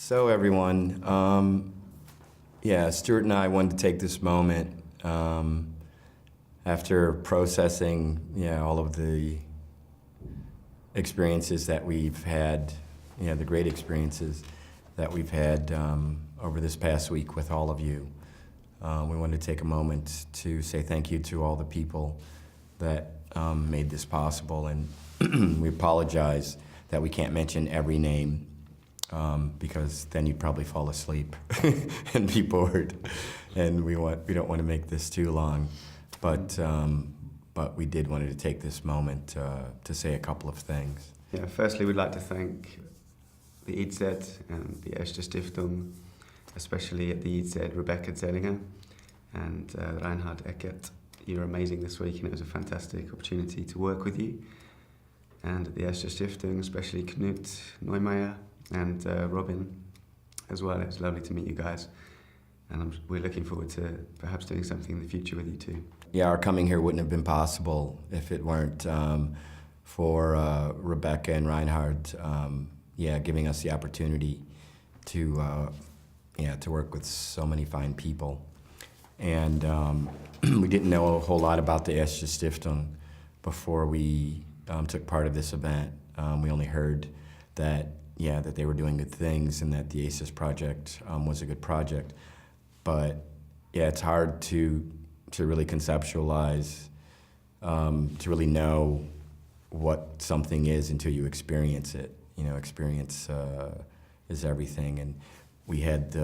So everyone, Stuart and I wanted to take this moment after processing, all of the experiences that we've had, the great experiences that we've had over this past week with all of you. We wanted to take a moment to say thank you to all the people that made this possible, and we apologize that we can't mention every name because then you'd probably fall asleep and be bored, and we don't want to make this too long, but we did wanted to take this moment to say a couple of things. Yeah, firstly, we'd like to thank the ITZ and the Erste Stiftung, especially at the ITZ, Rebecca Zellinger and Reinhard Eckert. You were amazing this week, and it was a fantastic opportunity to work with you. And at the Erste Stiftung, especially Knute Neumeier and Robin as well. It was lovely to meet you guys, and we're looking forward to perhaps doing something in the future with you too. Yeah, our coming here wouldn't have been possible if it weren't for Rebecca and Reinhard, giving us the opportunity to work with so many fine people. And we didn't know a whole lot about the Erste Stiftung before we took part of this event. We only heard that they were doing good things and that the ACES project was a good project. But it's hard to really conceptualize, to really know what something is until you experience it. Experience is everything. And we had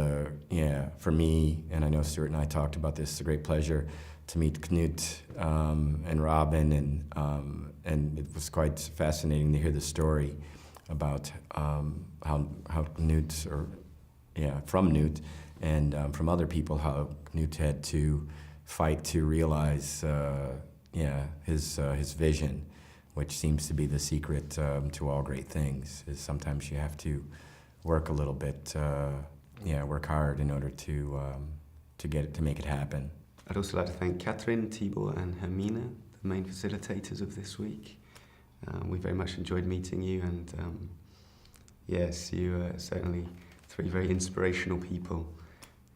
for me, and I know Stuart and I talked about this, it's a great pleasure to meet Knute and Robin, and it was quite fascinating to hear the story about how Knute, from Knute, and from other people, how Knute had to fight to realize his vision, which seems to be the secret to all great things, is sometimes you have to work a little bit, work hard in order to make it happen. I'd also like to thank Catherine, Tibor and Hermina, the main facilitators of this week. We very much enjoyed meeting you, and yes, you are certainly three very inspirational people,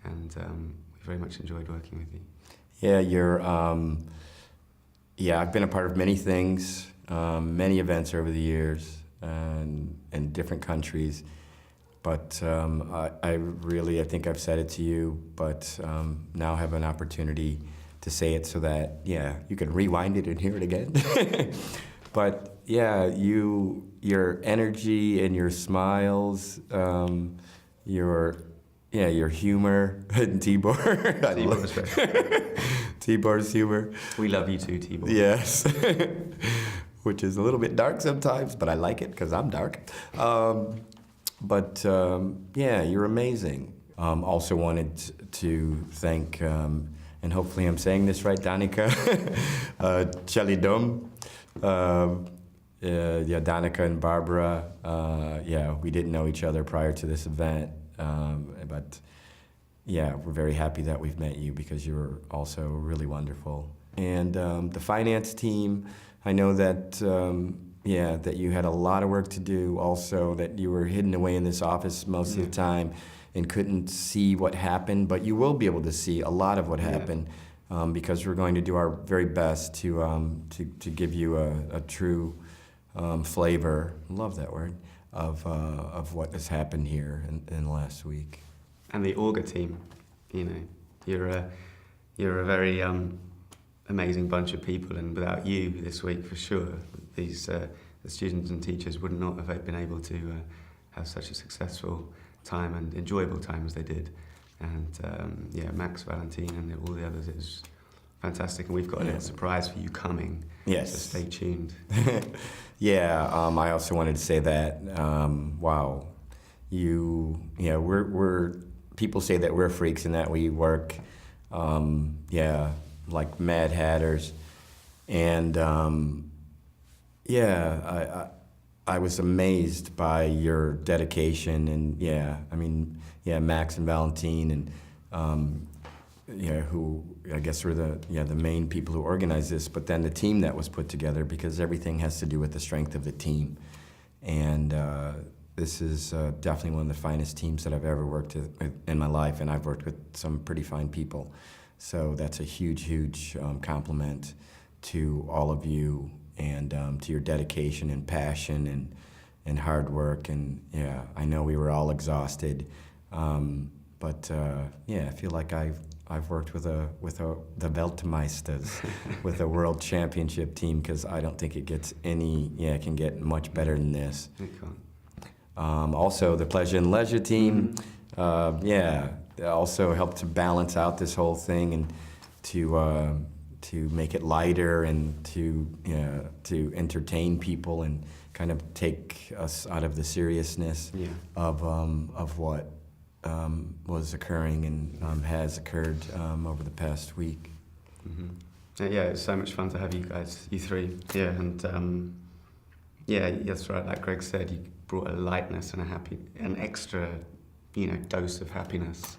and we very much enjoyed working with you. Yeah, I've been a part of many things, many events over the years, and in different countries. But I think I've said it to you, but now have an opportunity to say it so that, you can rewind it and hear it again. But your energy and your smiles, your humor, and Tibor. Tibor's humor. We love you too, Tibor. Yes. Which is a little bit dark sometimes, but I like it because I'm dark. But you're amazing. Also wanted to thank, and hopefully I'm saying this right, Danica Chelidom. Danica and Barbara. We didn't know each other prior to this event, but we're very happy that we've met you because you were also really wonderful. And the finance team, I know that that you had a lot of work to do also, that you were hidden away in this office most of the time and couldn't see what happened, but you will be able to see a lot of what happened because we're going to do our very best to give you a true flavor, love that word, of what has happened here in the last week. And the ORGA team, you're a very amazing bunch of people, and without you this week, for sure, these the students and teachers would not have been able to have such a successful time and enjoyable time as they did. And Max, Valentin, and all the others, it was fantastic, and we've got a little surprise for you coming. Yes. So stay tuned. I also wanted to say that, we're people say that we're freaks and that we work, like Mad Hatters, and I was amazed by your dedication, and Max and Valentin, and who I guess were the main people who organized this, but then the team that was put together, because everything has to do with the strength of the team, and this is definitely one of the finest teams that I've ever worked with in my life, and I've worked with some pretty fine people. So that's a huge, huge compliment to all of you, and to your dedication and passion and hard work. And yeah, I know we were all exhausted, but yeah, I feel like I've worked with the Weltmeisters, with a world championship team, because I don't think it gets it can get much better than this. Also, the Pleasure and Leisure team, they also helped to balance out this whole thing and to make it lighter and to entertain people and kind of take us out of the seriousness of what was occurring and has occurred over the past week. Yeah, it's so much fun to have you guys, you three. Yeah, and yeah, that's right. Like Greg said, you brought a lightness and an extra, dose of happiness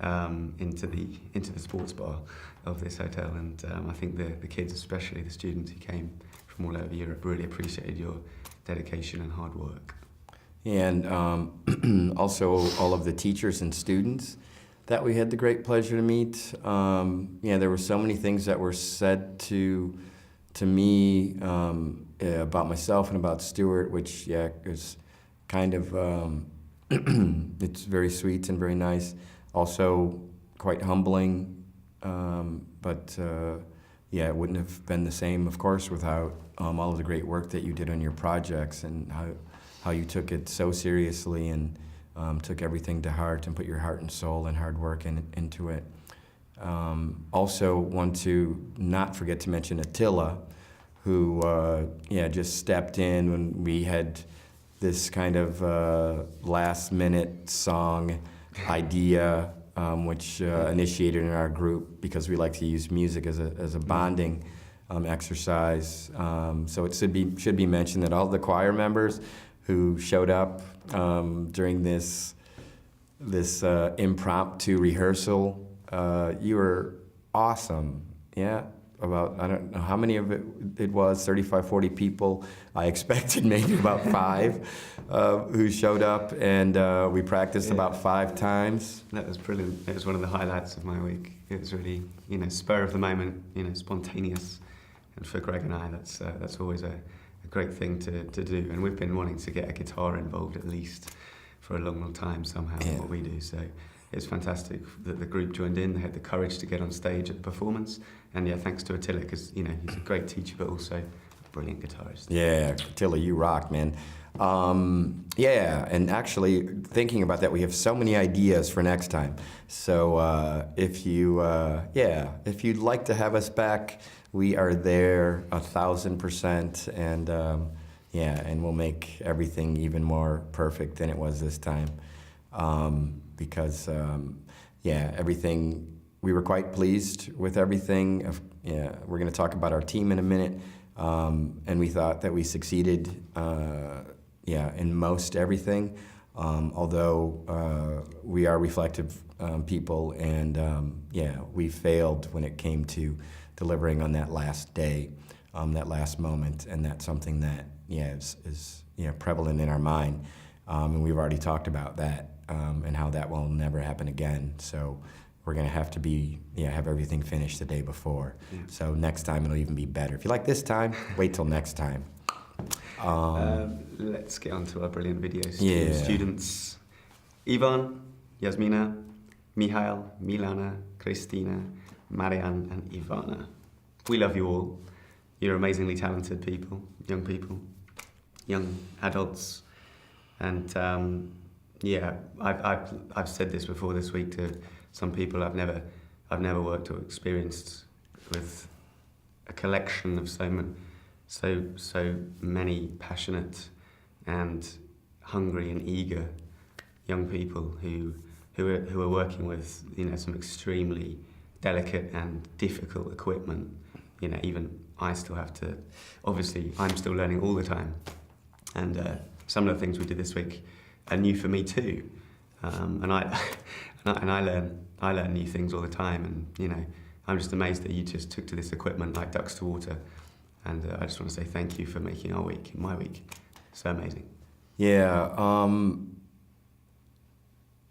into the sports bar of this hotel. And I think the kids, especially the students who came from all over Europe, really appreciated your dedication and hard work. And also all of the teachers and students that we had the great pleasure to meet. There were so many things that were said to me about myself and about Stuart, which is kind of it's very sweet and very nice. Also quite humbling, but it wouldn't have been the same, of course, without all of the great work that you did on your projects and how you took it so seriously and took everything to heart and put your heart and soul and hard work into it. Also want to not forget to mention Attila, who just stepped in when we had this kind of last-minute song idea, which initiated in our group because we like to use music as a bonding exercise. So it should be mentioned that all the choir members who showed up during this impromptu rehearsal, you were awesome. Yeah. About, I don't know how many of it was, 35, 40 people. I expected maybe about 5 who showed up, and we practiced about 5 times. That was brilliant. It was one of the highlights of my week. It was really, spur of the moment, spontaneous. And for Greg and I, that's always a great thing to do. And we've been wanting to get a guitar involved at least for a long, long time somehow in what we do. So it's fantastic that the group joined in. They had the courage to get on stage at the performance. And thanks to Attila, because he's a great teacher, but also a brilliant guitarist. Yeah, Attila, you rock, man. And actually thinking about that, we have so many ideas for next time. So if you'd like to have us back, we are there 1,000%, and we'll make everything even more perfect than it was this time. Because everything, we were quite pleased with everything. We're going to talk about our team in a minute, and we thought that we succeeded in most everything, although we are reflective people, and we failed when it came to delivering on that last day, that last moment, and that's something that is prevalent in our mind, and we've already talked about that. And how that will never happen again. So we're gonna have to have everything finished the day before. Yeah. So next time it'll even be better. If you like this time, wait till next time. Let's get on to our brilliant videos. Yeah. Students, Ivan, Yasmina, Mihail, Milana, Kristina, Marianne, and Ivana. We love you all. You're amazingly talented people, young adults, and I've said this before this week to some people. I've never worked or experienced with a collection of so many passionate and hungry and eager young people who are working with some extremely delicate and difficult equipment. Even I still have to. Obviously, I'm still learning all the time, and some of the things we did this week are new for me too, and I learn new things all the time, and I'm just amazed that you just took to this equipment like ducks to water, and I just want to say thank you for making my week so amazing. Yeah.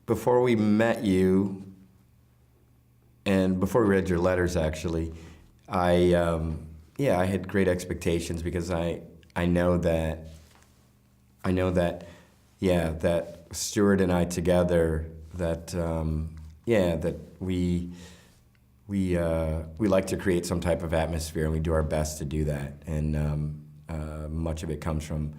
Before we met you, and before we read your letters, actually, I had great expectations because I know that that Stuart and I together, that we like to create some type of atmosphere, and we do our best to do that. And much of it comes from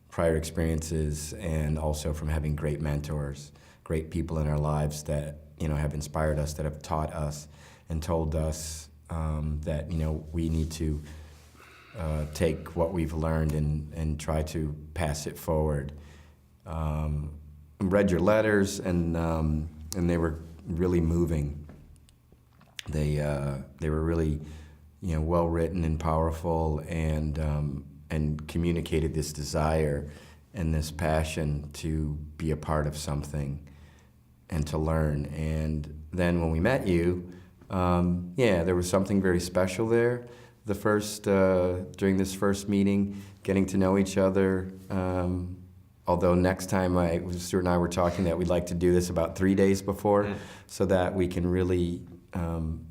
prior experiences, and also from having great mentors, great people in our lives that have inspired us, that have taught us and told us that we need to take what we've learned and try to pass it forward. Read your letters, and they were really moving. They were really well written and powerful, and communicated this desire and this passion to be a part of something and to learn. And then when we met you, there was something very special there. During this first meeting, getting to know each other. Although next time Stuart and I were talking that we'd like to do this about 3 days before, so that we can really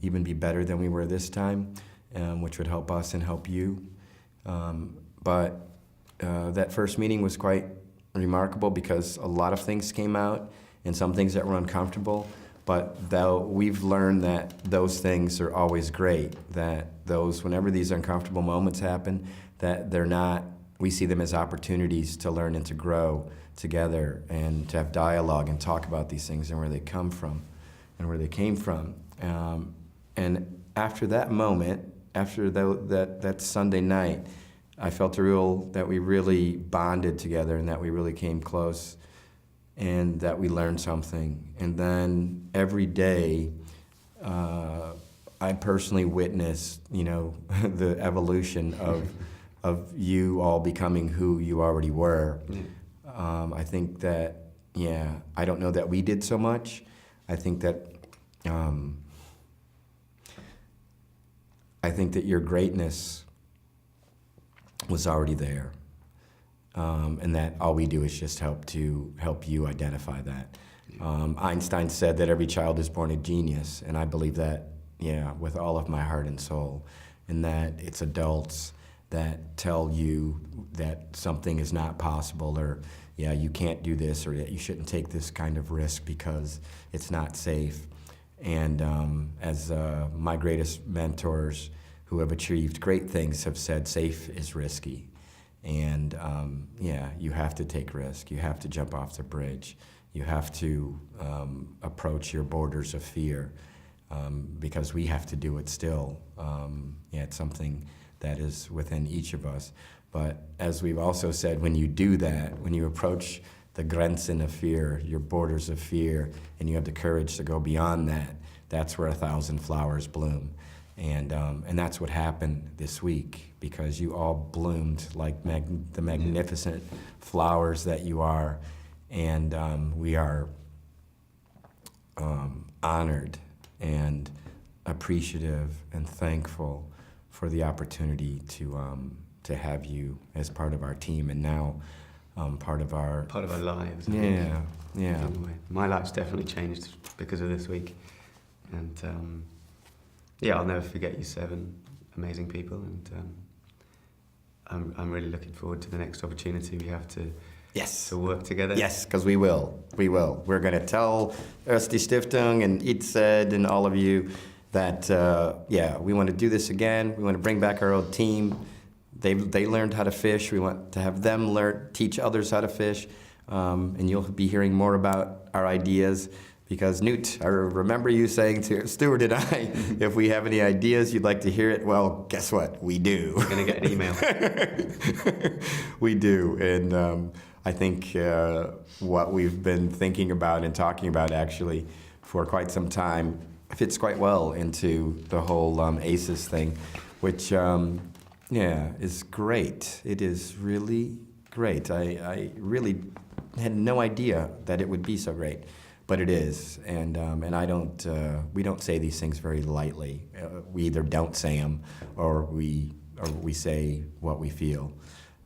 even be better than we were this time, which would help us and help you. But that first meeting was quite remarkable because a lot of things came out, and some things that were uncomfortable. But though we've learned that those things are always great, that whenever these uncomfortable moments happen, that they're not, we see them as opportunities to learn and to grow together, and to have dialogue and talk about these things and where they come from and where they came from. And after that moment, after that Sunday night, I felt that we really bonded together, and that we really came close, and that we learned something. And then every day, I personally witnessed, the evolution of you all becoming who you already were. I think that, I don't know that we did so much. I think that your greatness was already there, and that all we do is just help you identify that. Einstein said that every child is born a genius, and I believe that, with all of my heart and soul, and that it's adults that tell you that something is not possible, or you can't do this, or that you shouldn't take this kind of risk because it's not safe. And as my greatest mentors who have achieved great things have said, safe is risky. And you have to take risk. You have to jump off the bridge. You have to approach your borders of fear, because we have to do it still. It's something that is within each of us. But as we've also said, when you do that, when you approach the Grenzen of fear, your borders of fear, and you have the courage to go beyond that, that's where 1,000 flowers bloom. And that's what happened this week, because you all bloomed like the magnificent flowers that you are. And we are honored and appreciative and thankful for the opportunity to have you as part of our team, and now part of our lives. Yeah. My life's definitely changed because of this week, and I'll never forget you 7 amazing people, and I'm really looking forward to the next opportunity we have to work together. Yes, because we will. We're going to tell Erste Stiftung and Itzed and all of you that, we want to do this again. We want to bring back our old team. They learned how to fish. We want to have them teach others how to fish. And you'll be hearing more about our ideas, because Knute, I remember you saying to Stuart and I, if we have any ideas you'd like to hear it, well, guess what? We do. We're going to get an email. We do. And I think what we've been thinking about and talking about actually for quite some time fits quite well into the whole ACES thing, which, is great. It is really great. I really had no idea that it would be so great, but it is. And I don't, we don't say these things very lightly. We either don't say them, or we say what we feel,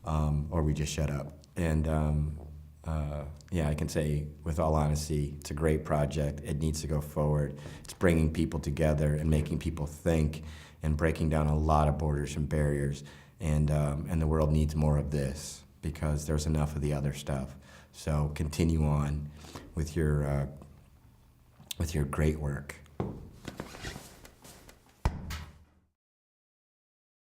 or we just shut up. And yeah, I can say with all honesty, it's a great project. It needs to go forward. It's bringing people together and making people think and breaking down a lot of borders and barriers. And the world needs more of this because there's enough of the other stuff. So continue on with your great work.